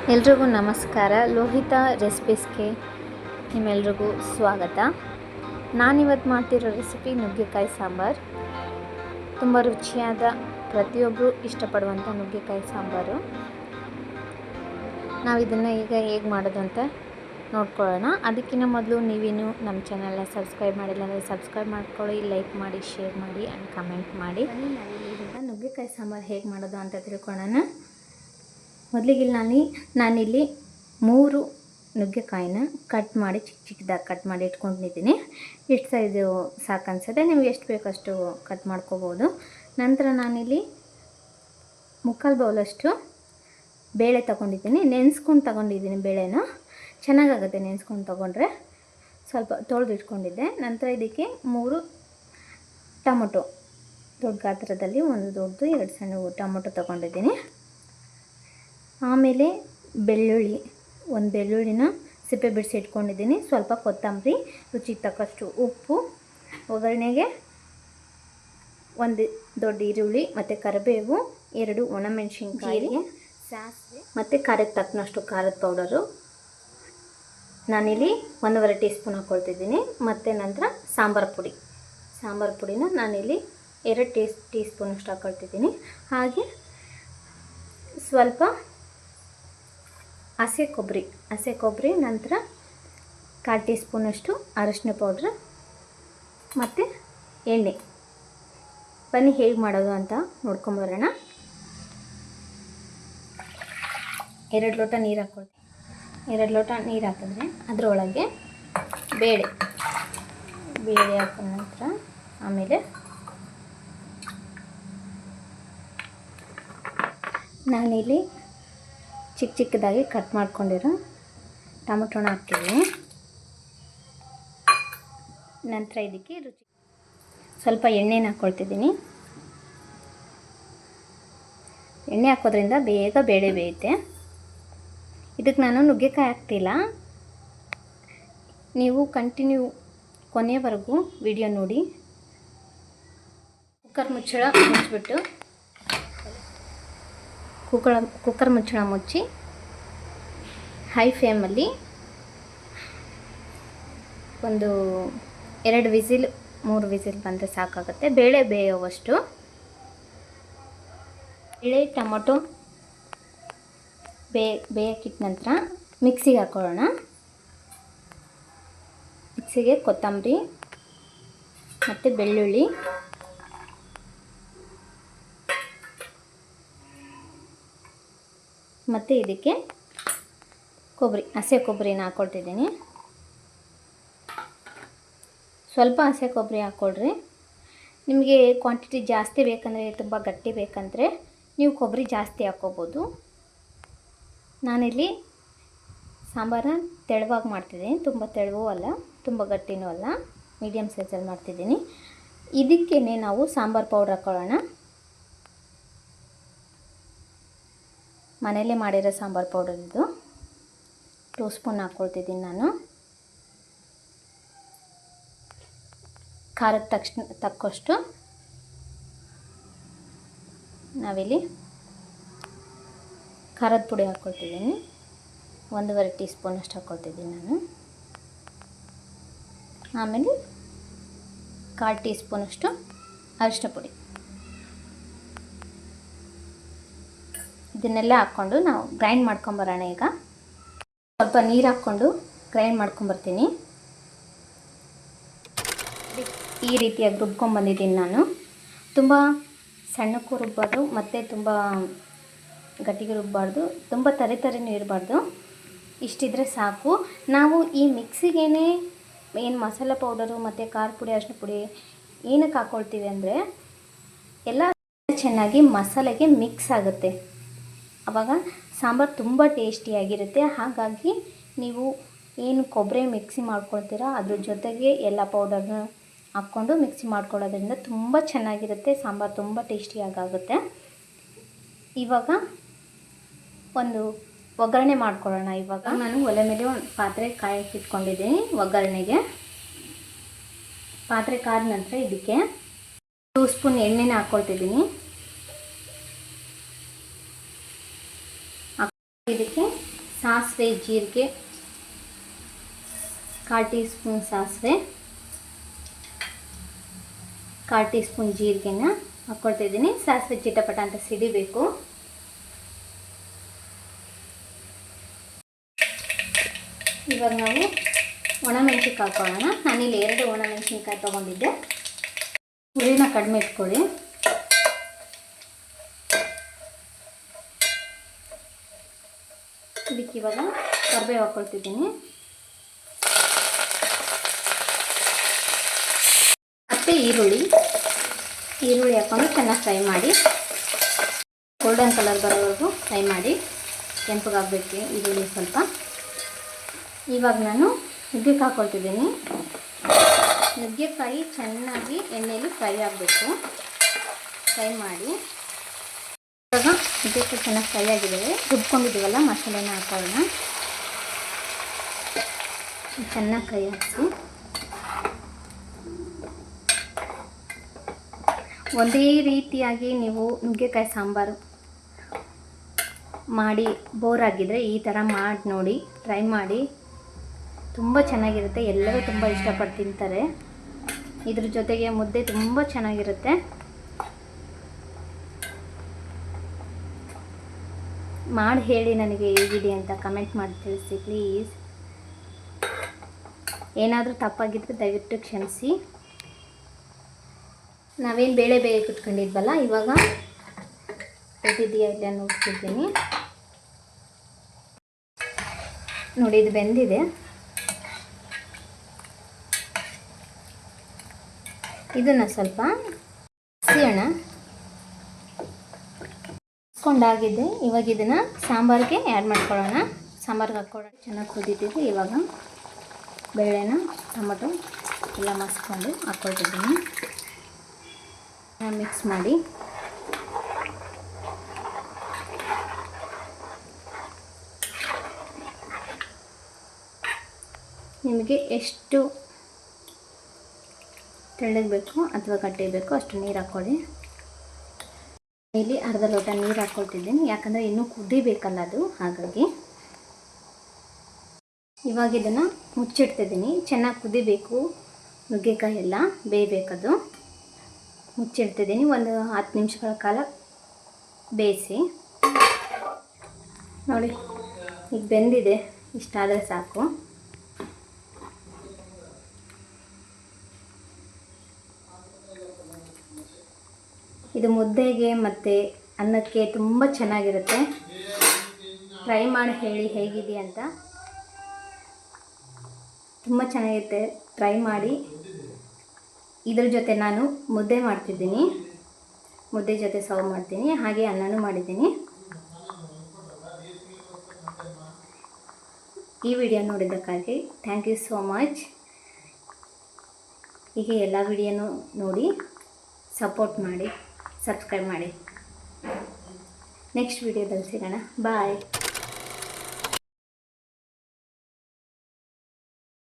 ಎಲ್ರಿಗೂ ನಮಸ್ಕಾರ. ಲೋಹಿತಾ ರೆಸಿಪೀಸ್ಗೆ ನಿಮ್ಮೆಲ್ರಿಗೂ ಸ್ವಾಗತ. ನಾನಿವತ್ತು ಮಾಡ್ತಿರೋ ರೆಸಿಪಿ ನುಗ್ಗೆಕಾಯಿ ಸಾಂಬಾರು. ತುಂಬ ರುಚಿಯಾದ, ಪ್ರತಿಯೊಬ್ಬರು ಇಷ್ಟಪಡುವಂಥ ನುಗ್ಗೆಕಾಯಿ ಸಾಂಬಾರು. ನಾವು ಇದನ್ನು ಈಗ ಹೇಗೆ ಮಾಡೋದು ಅಂತ ನೋಡ್ಕೊಳ್ಳೋಣ. ಅದಕ್ಕಿಂತ ಮೊದಲು ನೀವೇನು ನಮ್ಮ ಚಾನಲ್ನ ಸಬ್ಸ್ಕ್ರೈಬ್ ಮಾಡಿಲ್ಲ ಅಂದರೆ ಸಬ್ಸ್ಕ್ರೈಬ್ ಮಾಡ್ಕೊಳ್ಳಿ, ಲೈಕ್ ಮಾಡಿ, ಶೇರ್ ಮಾಡಿ ಆ್ಯಂಡ್ ಕಮೆಂಟ್ ಮಾಡಿ. ಈಗ ನುಗ್ಗೆಕಾಯಿ ಸಾಂಬಾರು ಹೇಗೆ ಮಾಡೋದು ಅಂತ ತಿಳ್ಕೊಳ್ಳೋಣ. ಮೊದಲಿಗೆ ನಾನಿಲ್ಲಿ 3 ನುಗ್ಗೆಕಾಯಿನ ಕಟ್ ಮಾಡಿ ಚಿಕ್ಕ ಚಿಕ್ಕದಾಗಿ ಕಟ್ ಮಾಡಿ ಇಟ್ಕೊಂಡಿದ್ದೀನಿ. ಎಷ್ಟು ಸೈಜು ಸಾಕು ಅನಿಸುತ್ತೆ, ನಿಮ್ಗೆ ಎಷ್ಟು ಬೇಕಷ್ಟು ಕಟ್ ಮಾಡ್ಕೋಬೋದು. ನಂತರ ನಾನಿಲ್ಲಿ 3/4 ಬೌಲಷ್ಟು ಬೇಳೆ ತೊಗೊಂಡಿದ್ದೀನಿ. ನೆನೆಸ್ಕೊಂಡು ತೊಗೊಂಡಿದ್ದೀನಿ. ಬೇಳೆನ ಚೆನ್ನಾಗಾಗುತ್ತೆ ನೆನೆಸ್ಕೊಂಡು ತೊಗೊಂಡ್ರೆ. ಸ್ವಲ್ಪ ತೊಳೆದು ಇಟ್ಕೊಂಡಿದ್ದೆ. ನಂತರ ಇದಕ್ಕೆ 3 ಟೊಮೊಟೊ, ದೊಡ್ಡ ಗಾತ್ರದಲ್ಲಿ, ಒಂದು ದೊಡ್ಡದು 2 ಸಣ್ಣ ಟೊಮೊಟೊ ತೊಗೊಂಡಿದ್ದೀನಿ. ಆಮೇಲೆ ಬೆಳ್ಳುಳ್ಳಿ, ಒಂದು ಬೆಳ್ಳುಳ್ಳಿನ ಸಿಪ್ಪೆ ಬಿಡಿಸಿ ಇಟ್ಕೊಂಡಿದ್ದೀನಿ. ಸ್ವಲ್ಪ ಕೊತ್ತಂಬರಿ, ರುಚಿಗೆ ತಕ್ಕಷ್ಟು ಉಪ್ಪು, ಒಗ್ಗರಣೆಗೆ 1 ದೊಡ್ಡ ಈರುಳ್ಳಿ ಮತ್ತು ಕರಿಬೇವು, 2 ಒಣಮೆಣಸಿನ್ಕಾಯಿ, ಸಾಸಿವೆ ಮತ್ತು ಖಾರಕ್ಕೆ ತಕ್ಕನಷ್ಟು ಖಾರದ ಪೌಡರು. ನಾನಿಲ್ಲಿ 1.5 ಟೀ ಸ್ಪೂನ್ ಹಾಕ್ಕೊಳ್ತಿದ್ದೀನಿ. ಮತ್ತು ನಂತರ ಸಾಂಬಾರು ಪುಡಿನ ನಾನಿಲ್ಲಿ 2 ಟೀ ಸ್ಪೂನಷ್ಟು ಹಾಕ್ಕೊಳ್ತಿದ್ದೀನಿ. ಹಾಗೆ ಸ್ವಲ್ಪ ಹಸಿ ಕೊಬ್ಬರಿ, ನಂತರ 1/4 ಟೀ ಸ್ಪೂನಷ್ಟು ಅರಿಶಿನ ಪೌಡ್ರ್ ಮತ್ತು ಎಣ್ಣೆ. ಬನ್ನಿ ಹೇಗೆ ಮಾಡೋದು ಅಂತ ನೋಡ್ಕೊಂಬರೋಣ. 2 ಲೋಟ ನೀರು ಹಾಕ್ಕೊಳ್ತೀನಿ. 2 ಲೋಟ ನೀರು ಹಾಕಿದ್ರೆ ಅದರೊಳಗೆ ಬೇಳೆ ಹಾಕಿದ ನಂತರ ಆಮೇಲೆ ನಾನಿಲ್ಲಿ ಚಿಕ್ಕದಾಗಿ ಕಟ್ ಮಾಡ್ಕೊಂಡಿರೋ ಟೊಮೊಟೊನ ಹಾಕ್ತೀನಿ. ನಂತರ ಇದಕ್ಕೆ ಸ್ವಲ್ಪ ಎಣ್ಣೆನ ಹಾಕ್ಕೊಳ್ತಿದ್ದೀನಿ. ಎಣ್ಣೆ ಹಾಕೋದ್ರಿಂದ ಬೇಗ ಬೇಳೆ ಬೇಯುತ್ತೆ. ಇದಕ್ಕೆ ನಾನು ನುಗ್ಗೆಕಾಯಿ ಹಾಕ್ತಿಲ್ಲ. ನೀವು ಕಂಟಿನ್ಯೂ ಕೊನೆಯವರೆಗೂ ವಿಡಿಯೋ ನೋಡಿ. ಕುಕ್ಕರ್ ಮುಚ್ಚಳ ಮುಚ್ಚಿ ಹೈ ಫ್ಲೇಮಲ್ಲಿ ಒಂದು 2 ವಿಸಿಲ್ 3 ವಿಸಿಲ್ ಬಂದರೆ ಸಾಕಾಗುತ್ತೆ. ಬೇಳೆ ಬೇಯೋವಷ್ಟು. ಬೇಳೆ ಟೊಮೊಟೊ ಬೇಯಕ್ಕಿಟ್ಟ ನಂತರ ಮಿಕ್ಸಿಗೆ ಹಾಕೊಳ್ಳೋಣ. ಮಿಕ್ಸಿಗೆ ಕೊತ್ತಂಬರಿ ಮತ್ತು ಬೆಳ್ಳುಳ್ಳಿ, ಮತ್ತು ಇದಕ್ಕೆ ಹಸಿ ಕೊಬ್ಬರಿನ ಹಾಕ್ಕೊಳ್ತಿದ್ದೀನಿ. ಸ್ವಲ್ಪ ಹಸಿ ಕೊಬ್ಬರಿ ಹಾಕ್ಕೊಳ್ರಿ. ನಿಮಗೆ ಕ್ವಾಂಟಿಟಿ ಜಾಸ್ತಿ ಬೇಕಂದರೆ, ತುಂಬ ಗಟ್ಟಿ ಬೇಕಂದರೆ ನೀವು ಕೊಬ್ಬರಿ ಜಾಸ್ತಿ ಹಾಕ್ಕೋಬೋದು. ನಾನಿಲ್ಲಿ ಸಾಂಬಾರನ್ನ ತೆಳುವಾಗಿ ಮಾಡ್ತಿದ್ದೀನಿ. ತುಂಬ ತೆಳುವೂ ಅಲ್ಲ, ತುಂಬ ಗಟ್ಟಿನೂ ಅಲ್ಲ, ಮೀಡಿಯಮ್ ಸೈಜಲ್ಲಿ ಮಾಡ್ತಿದ್ದೀನಿ. ಇದಕ್ಕೇ ನಾವು ಸಾಂಬಾರು ಪೌಡ್ರ್ ಹಾಕ್ಕೊಳ್ಳೋಣ. ಮನೆಯಲ್ಲೇ ಮಾಡಿರೋ ಸಾಂಬಾರು ಪೌಡರ್ ಇದು. 2 ಸ್ಪೂನ್ ಹಾಕ್ಕೊಳ್ತಿದ್ದೀನಿ ನಾನು. ಖಾರಕ್ಕೆ ತಕ್ಕಷ್ಟು ನಾವಿಲ್ಲಿ ಖಾರದ ಪುಡಿ ಹಾಕ್ಕೊಳ್ತಿದ್ದೀನಿ. 1.5 ಟೀ ಸ್ಪೂನಷ್ಟು ಹಾಕ್ಕೊಳ್ತಿದ್ದೀನಿ ನಾನು. ಆಮೇಲೆ 1/4 ಟೀ ಸ್ಪೂನಷ್ಟು ಅರಿಶಿನ ಪುಡಿ. ಇದನ್ನೆಲ್ಲ ಹಾಕ್ಕೊಂಡು ನಾವು ಗ್ರೈಂಡ್ ಮಾಡ್ಕೊಂಬರೋಣ. ಈಗ ಸ್ವಲ್ಪ ನೀರು ಹಾಕ್ಕೊಂಡು ಗ್ರೈಂಡ್ ಮಾಡ್ಕೊಂಬರ್ತೀನಿ. ಈ ರೀತಿಯಾಗಿ ರುಬ್ಕೊಂಬಂದಿದ್ದೀನಿ ನಾನು. ತುಂಬ ಸಣ್ಣಕ್ಕೂ ರುಬ್ಬಾರ್ದು ಮತ್ತು ತುಂಬ ಗಟ್ಟಿಗೆ ರುಬ್ಬಾರ್ದು, ತುಂಬ ತರಿನೂ ಇರಬಾರ್ದು. ಇಷ್ಟಿದ್ರೆ ಸಾಕು. ನಾವು ಈ ಮಿಕ್ಸಿಗೇನೆ ಏನು ಮಸಾಲೆ ಪೌಡರು ಮತ್ತು ಖಾರ ಪುಡಿ, ಅರಿಶಿನ ಪುಡಿ ಏನಕ್ಕೆ ಹಾಕ್ಕೊಳ್ತೀವಿ ಅಂದರೆ ಎಲ್ಲ ಚೆನ್ನಾಗಿ ಮಸಾಲೆಗೆ ಮಿಕ್ಸ್ ಆಗುತ್ತೆ. ಆವಾಗ ಸಾಂಬಾರು ತುಂಬ ಟೇಸ್ಟಿಯಾಗಿರುತ್ತೆ. ಹಾಗಾಗಿ ನೀವು ಏನು ಕೊಬ್ಬರಿ ಮಿಕ್ಸಿ ಮಾಡ್ಕೊಳ್ತೀರಾ ಅದ್ರ ಜೊತೆಗೆ ಎಲ್ಲ ಪೌಡರ್ನ ಹಾಕ್ಕೊಂಡು ಮಿಕ್ಸಿ ಮಾಡ್ಕೊಳ್ಳೋದ್ರಿಂದ ತುಂಬ ಚೆನ್ನಾಗಿರುತ್ತೆ. ಸಾಂಬಾರು ತುಂಬ ಟೇಸ್ಟಿಯಾಗುತ್ತೆ. ಇವಾಗ ಒಂದು ಒಗ್ಗರಣೆ ಮಾಡ್ಕೊಳ್ಳೋಣ. ಇವಾಗ ನಾನು ಒಲೆ ಮೇಲೆ ಒಂದು ಪಾತ್ರೆ ಕಾಯಕ್ಕೆ ಇಟ್ಕೊಂಡಿದ್ದೀನಿ. ಒಗ್ಗರಣೆಗೆ ಪಾತ್ರೆ ಕಾದ ನಂತರ ಇದಕ್ಕೆ 2 ಸ್ಪೂನ್ ಎಣ್ಣೆನ ಹಾಕ್ಕೊಳ್ತಿದ್ದೀನಿ. ಇದಕ್ಕೆ ಸಾಸಿವೆ ಜೀರಿಗೆ, 1/4 ಟೀ ಸ್ಪೂನ್ ಸಾಸಿವೆ, 1/4 ಟೀ ಸ್ಪೂನ್ ಜೀರಿಗೆನ ಹಾಕ್ಕೊಳ್ತಿದ್ದೀನಿ. ಸಾಸಿವೆ ಚಿಟಪಟ ಅಂತ ಸಿಡಿಬೇಕು. ಇವಾಗ ನಾವು ಒಣಮೆಣಸಿನ್ಕಾಯಿ ಹಾಕೊಳ್ಳೋಣ. ನಾನಿಲ್ಲಿ 2 ಒಣಮೆಣಸಿನ್ಕಾಯಿ ತೊಗೊಂಡಿದ್ದೆ. ಹುರಿನ ಕಡಿಮೆ ಇಟ್ಕೊಳ್ಳಿ. ಇದಕ್ಕೆ ಇವಾಗ ಕರಿಬೇವು ಹಾಕ್ಕೊಳ್ತಿದ್ದೀನಿ. ಮತ್ತು ಈರುಳ್ಳಿ ಹಾಕ್ಕೊಂಡು ಚೆನ್ನಾಗಿ ಫ್ರೈ ಮಾಡಿ, ಗೋಲ್ಡನ್ ಕಲರ್ ಬರೋವರೆಗೂ ಫ್ರೈ ಮಾಡಿ. ಕೆಂಪಗಾಗಬೇಕು ಈರುಳ್ಳಿ ಸ್ವಲ್ಪ. ಇವಾಗ ನಾನು ನುಗ್ಗೆಕಾಯಿ ಹಾಕ್ಕೊಳ್ತಿದ್ದೀನಿ. ನುಗ್ಗೆಕಾಯಿ ಚೆನ್ನಾಗಿ ಎಣ್ಣೆಯಲ್ಲಿ ಫ್ರೈ ಆಗಬೇಕು. ಫ್ರೈ ಮಾಡಿ. ಇವಾಗ ನುಗ್ಗೆಕಾಯಿ ಚೆನ್ನಾಗಿ ಫ್ರೈ ಆಗಿದ್ದಾವೆ. ರುಬ್ಕೊಂಡಿದ್ದೀವಲ್ಲ ಮಸಾಲೆನ ಹಾಕೋಣ. ಚೆನ್ನಾಗಿ ಕೈ ಹಾಕಿ ಒಂದೇ ರೀತಿಯಾಗಿ ನೀವು ನುಗ್ಗೆಕಾಯಿ ಸಾಂಬಾರು ಮಾಡಿ ಬೋರ್ ಆಗಿದ್ದರೆ ಈ ಥರ ಮಾಡಿ ನೋಡಿ, ಟ್ರೈ ಮಾಡಿ. ತುಂಬ ಚೆನ್ನಾಗಿರುತ್ತೆ. ಎಲ್ಲರೂ ತುಂಬ ಇಷ್ಟಪಟ್ಟು ತಿಂತಾರೆ. ಇದ್ರ ಜೊತೆಗೆ ಮುದ್ದೆ ತುಂಬ ಚೆನ್ನಾಗಿರುತ್ತೆ. ಮಾಡಿ ಹೇಳಿ ನನಗೆ ಹೇಗಿದೆ ಅಂತ ಕಮೆಂಟ್ ಮಾಡಿ ತಿಳಿಸಿ ಪ್ಲೀಸ್. ಏನಾದರೂ ತಪ್ಪಾಗಿದ್ದರೆ ದಯವಿಟ್ಟು ಕ್ಷಮಿಸಿ. ನಾವೇನು ಬೇಳೆ ಕುಟ್ಕೊಂಡಿದ್ವಲ್ಲ, ಇವಾಗ ಬೆಂದಿದೆಯಾ ಇಲ್ಲ ನೋಡ್ತಿದ್ದೀನಿ. ನೋಡಿ, ಇದು ಬೆಂದಿದೆ. ಇದನ್ನು ಸ್ವಲ್ಪ ಹಸಿಯೋಣ. ಹಸ್ಕೊಂಡಾಗಿದೆ. ಇವಾಗ ಇದನ್ನು ಸಾಂಬಾರಿಗೆ ಆ್ಯಡ್ ಮಾಡ್ಕೊಳ್ಳೋಣ. ಸಾಂಬಾರಿಗೆ ಹಾಕ್ಕೊಳ್ಳೋಣ. ಚೆನ್ನಾಗಿ ಕುದೀತಿದೆ. ಇವಾಗ ಬೇಳೆನ ಟೊಮೊಟೊ ಎಲ್ಲ ಮಸ್ಕೊಂಡು ಹಾಕ್ಕೊಳ್ತಿದ್ದೀನಿ. ಮಿಕ್ಸ್ ಮಾಡಿ ನಿಮಗೆ ಎಷ್ಟು ತೆಳ್ಳಗೆ ಬೇಕು ಅಥವಾ ಗಟ್ಟಿ ಬೇಕು ಅಷ್ಟು ನೀರು ಹಾಕ್ಕೊಳ್ಳಿ. ಇಲ್ಲಿ ಅರ್ಧ ಲೋಟ ನೀರು ಹಾಕ್ಕೊಳ್ತಿದ್ದೀನಿ, ಯಾಕಂದರೆ ಇನ್ನೂ ಕುದಿಬೇಕಲ್ಲ ಅದು, ಹಾಗಾಗಿ. ಇವಾಗ ಇದನ್ನು ಮುಚ್ಚಿಡ್ತಿದ್ದೀನಿ. ಚೆನ್ನಾಗಿ ಕುದಿಬೇಕು, ನುಗ್ಗೆಕಾಯಿ ಎಲ್ಲ ಬೇಯಬೇಕದು. ಮುಚ್ಚಿಡ್ತಿದ್ದೀನಿ. ಒಂದು 10 ನಿಮಿಷಗಳ ಕಾಲ ಬೇಯಿಸಿ. ನೋಡಿ, ಈಗ ಬೆಂದಿದೆ. ಇಷ್ಟಾದರೆ ಸಾಕು. ಇದು ಮುದ್ದೆಗೆ ಮತ್ತು ಅನ್ನಕ್ಕೆ ತುಂಬ ಚೆನ್ನಾಗಿರುತ್ತೆ. ಟ್ರೈ ಮಾಡಿ ಹೇಳಿ ಹೇಗಿದೆ ಅಂತ. ತುಂಬ ಚೆನ್ನಾಗಿರುತ್ತೆ, ಟ್ರೈ ಮಾಡಿ. ಇದ್ರ ಜೊತೆ ನಾನು ಮುದ್ದೆ ಮಾಡ್ತಿದ್ದೀನಿ. ಮುದ್ದೆ ಜೊತೆ ಸರ್ವ್ ಮಾಡ್ತೀನಿ. ಹಾಗೆ ಅನ್ನನೂ ಮಾಡಿದ್ದೀನಿ. ಈ ವಿಡಿಯೋ ನೋಡಿದ್ದಕ್ಕಾಗಿ ಥ್ಯಾಂಕ್ ಯು ಸೋ ಮಚ್. ಹೀಗೆ ಎಲ್ಲ ವಿಡಿಯೋನೂ ನೋಡಿ ಸಪೋರ್ಟ್ ಮಾಡಿ, ಸಬ್ಸ್ಕ್ರೈಬ್ ಮಾಡಿ. ನೆಕ್ಸ್ಟ್ ವಿಡಿಯೋದಲ್ಲಿ ಸಿಗೋಣ. ಬಾಯ್.